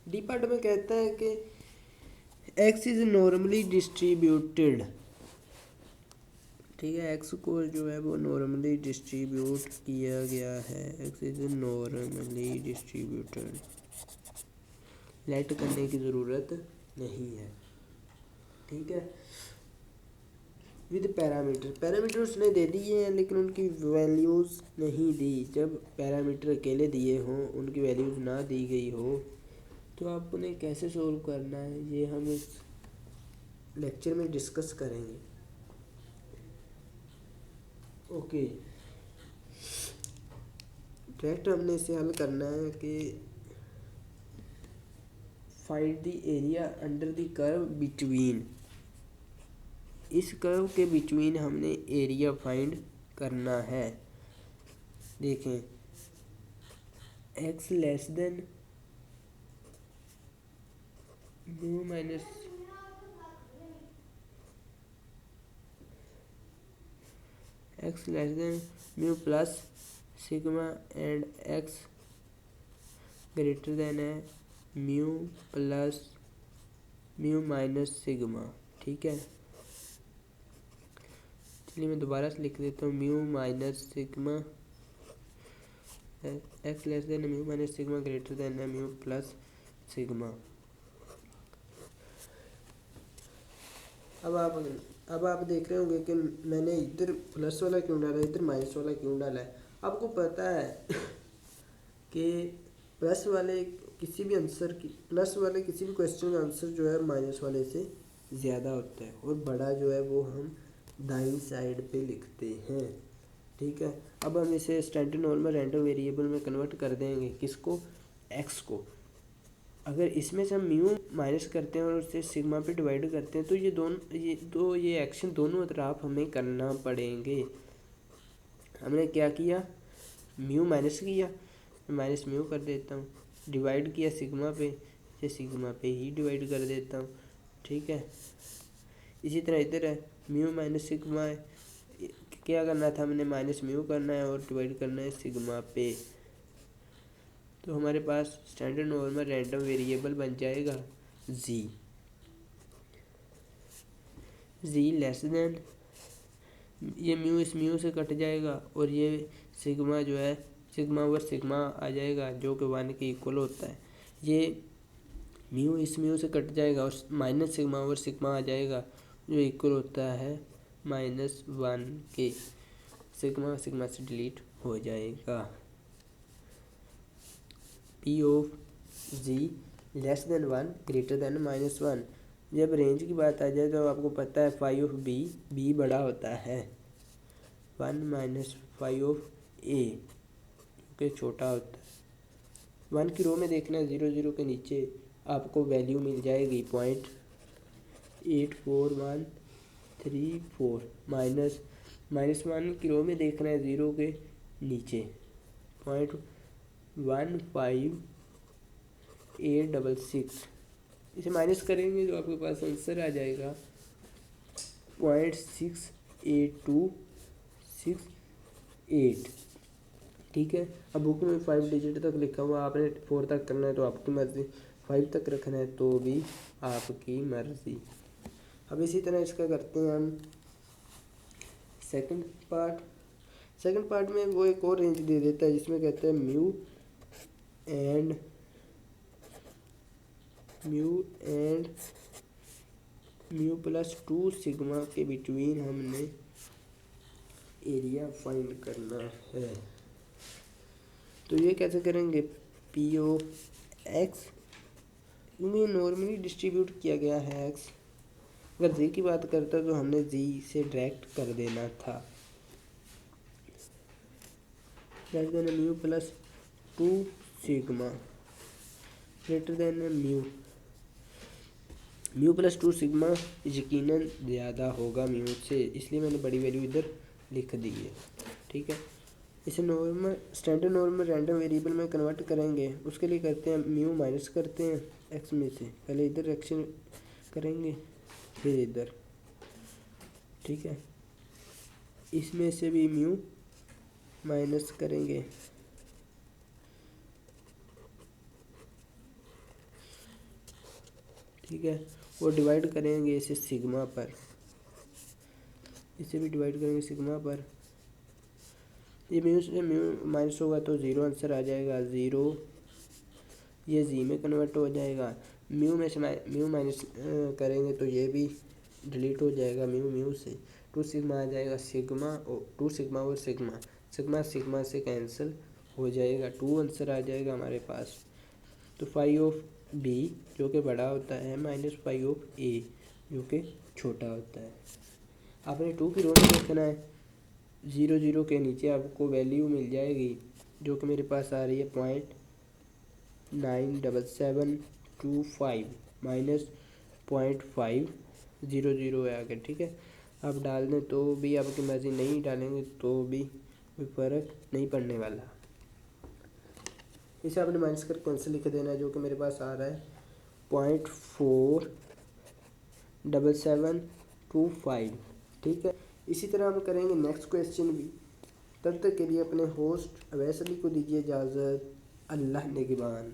D part में कहता है कि एक्स इज नॉर्मली डिस्ट्रीब्यूटेड, ठीक है, एक्स को जो है वो नॉर्मली डिस्ट्रीब्यूट किया गया है, X is normally distributed, let करने की ज़रूरत नहीं है, ठीक है। विद पैरामीटर उसने दे दिए हैं लेकिन उनकी वैल्यूज़ नहीं दी। जब पैरामीटर अकेले दिए हों, उनकी वैल्यूज़ ना दी गई हो, तो आप उन्हें कैसे सोल्व करना है ये हम इस लेक्चर में डिस्कस करेंगे। ओके, डायरेक्ट हमने इसे हल करना है कि find the area under the curve between, इस कर्व के बिटवीन हमने एरिया फाइंड करना है। देखें, x less than mu minus x less than mu plus sigma and x greater than है mu plus mu minus sigma, ठीक है। चलिए मैं दोबारा से लिख देता हूँ, mu minus sigma, x less than mu minus sigma greater than है म्यू प्लस सिग्मा। अब आप देख रहे होंगे कि मैंने इधर प्लस वाला क्यों डाला है, इधर माइनस वाला क्यों डाला है। आपको पता है कि प्लस वाले किसी भी क्वेश्चन का आंसर जो है माइनस वाले से ज़्यादा होता है, और बड़ा जो है वो हम दाईं साइड पे लिखते हैं, ठीक है। अब हम इसे स्टैंडर्ड नॉर्मल रैंडम वेरिएबल में कन्वर्ट कर देंगे, किसको, एक्स को। अगर इसमें से हम म्यू माइनस करते हैं और उससे सिग्मा पे डिवाइड करते हैं, तो ये एक्शन दोनों तरफ हमें करना पड़ेंगे। हमने क्या किया, म्यू माइनस किया, माइनस म्यू कर देता हूँ, डिवाइड किया सिग्मा पे, ये सिग्मा पे ही डिवाइड कर देता हूँ, ठीक है। इसी तरह इधर है म्यू माइनस सिग्मा है, क्या करना था हमने, माइनस म्यू करना है और डिवाइड करना है सिग्मा पे। तो हमारे पास स्टैंडर्ड नॉर्मल रैंडम वेरिएबल बन जाएगा जी लेस देन, ये म्यू इस म्यू से कट जाएगा और ये सिग्मा जो है सिग्मा ओवर सिग्मा आ जाएगा जो कि 1 के इक्वल होता है। ये म्यू इस म्यू से कट जाएगा और माइनस सिग्मा ओवर सिग्मा आ जाएगा जो इक्वल होता है -1 के। सिग्मा सिग्मा से डिलीट हो जाएगा। P of G less than 1 greater than -1। जब रेंज की बात आ जाए तो आपको पता है फाई ऑफ बी बड़ा होता है 1 माइनस फाई ऑफ ए के छोटा होता है। 1 की रो में देखना है 0 0 के नीचे आपको वैल्यू मिल जाएगी 0.84134 -1 की रो में देखना है 0 के नीचे 0.15866। इसे माइनस करेंगे तो आपके पास आंसर आ जाएगा 0.68268, ठीक है। अब बुक में 5 डिजिट तक लिखा हुआ, आपने 4 तक करना है तो आपकी मर्ज़ी, 5 तक रखना है तो भी आपकी मर्ज़ी। अब इसी तरह इसका करते हैं हम सेकंड पार्ट में वो एक और रेंज दे देता है जिसमें कहते हैं म्यू प्लस 2 सिग्मा के बिटवीन हमने एरिया फाइंड करना है। तो ये कैसे करेंगे, पी ओ एक्स, क्योंकि नॉर्मली डिस्ट्रीब्यूट किया गया है एक्स, अगर जी की बात करता तो हमने जी से डायरेक्ट कर देना था। Mu plus 2 sigma greater then mu plus 2 sigma यकीनन ज़्यादा होगा म्यू से, इसलिए मैंने बड़ी वैल्यू इधर लिख दी है, ठीक है। इसे स्टैंडर्ड नॉर्मल रैंडम वेरिएबल में कन्वर्ट करेंगे, उसके लिए करते हैं म्यू माइनस करते हैं एक्स में से, पहले इधर एक्शन करेंगे फिर इधर, ठीक है। इसमें से भी म्यू माइनस करेंगे ठीक है, और डिवाइड करेंगे इसे सिग्मा पर, इसे भी डिवाइड करेंगे सिग्मा पर। ये म्यू से म्यू माइनस होगा तो ज़ीरो आंसर आ जाएगा, ज़ीरो। ये जी में कन्वर्ट हो जाएगा, म्यू में से म्यू माइनस करेंगे तो ये भी डिलीट हो जाएगा, म्यू म्यू से टू सिग्मा आ जाएगा, सिग्मा और टू सिग्मा और सिग्मा, सिग्मा सिग्मा से कैंसिल हो जाएगा, टू आंसर आ जाएगा हमारे पास। तो फाइव ऑफ बी जो कि बड़ा होता है माइनस फाइव ऑफ ए जो कि छोटा होता है। आपने टू की रो में देखना है, ज़ीरो ज़ीरो के नीचे आपको वैल्यू मिल जाएगी जो कि मेरे पास आ रही है 0.97725 माइनस 0.500 है आगे, ठीक है। आप डाल दें तो भी आपकी मर्ज़ी, नहीं डालेंगे तो भी कोई फ़र्क नहीं पड़ने वाला। इसे आपने माइनस कर कैंसिल लिख देना है जो कि मेरे पास आ रहा है 0.47725, ठीक है। इसी तरह हम करेंगे नेक्स्ट क्वेश्चन भी। तब तक के लिए अपने होस्ट अवैस अली को दीजिए इजाज़त। अल्लाह निगहबान।